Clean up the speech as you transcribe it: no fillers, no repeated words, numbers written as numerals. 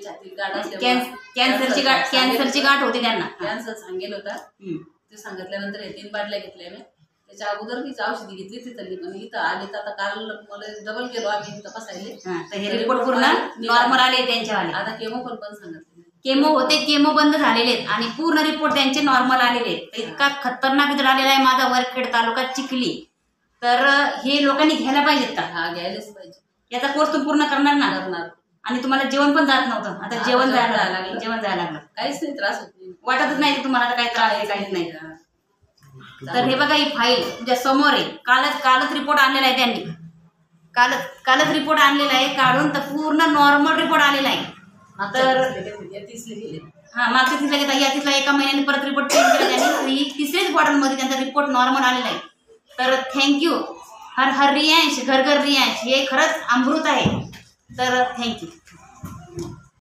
छातीत गाठ असल्यामुळे कॅन्सरची गाठ होती त्यांना. कॅन्सर सांगेल होता. ते सांगितल्यानंतर हे 3 बाटल्या घेतल्या मी. त्याच्या अगोदर मीच औषधी घेतली तिथली, पण इथं आले तर आता काल मला डबल केलो आम्ही तपासायले. तर हे रिपोर्ट पूर्ण नॉर्मल आले त्यांच्यावाले. आता केमो पण सांगितले, केमो होते, केमो बंद झालेले आहेत आणि पूर्ण रिपोर्ट त्यांचे नॉर्मल आलेले आहेत. इतका खतरनाक रिझल्ट आलेला आहे माझा वरखेड तालुका चिखली. तर हे लोकांनी घ्यायला पाहिजेत का? हा, घ्यायलाच पाहिजे. याचा कोर्स तुम्ही पूर्ण करणार ना? करणार. आणि तुम्हाला जेवण पण जात नव्हतं, आता जेवण जायला लागलं. काहीच नाही, त्रास होत नाही, वाटतच नाही तुम्हाला आता काही त्रास आहे, काहीच नाही. तर हे बघा, ही फाईल तुमच्या समोर आहे. कालच रिपोर्ट आणलेला आहे त्यांनी. कालच रिपोर्ट आणलेला आहे काढून, तर पूर्ण नॉर्मल रिपोर्ट आलेला आहे. तर मागच्या तिसऱ्या घेता या तिसऱ्या एका महिन्याने परत रिपोर्ट चेंज केला त्यांनी. तिसऱ्याच बॉटलमध्ये त्यांचा रिपोर्ट नॉर्मल आलेला आहे. तर थँक्यू. हर हर रियांश, घर घर रियांश, हे खरंच अमृत आहे. तर थँक्यू.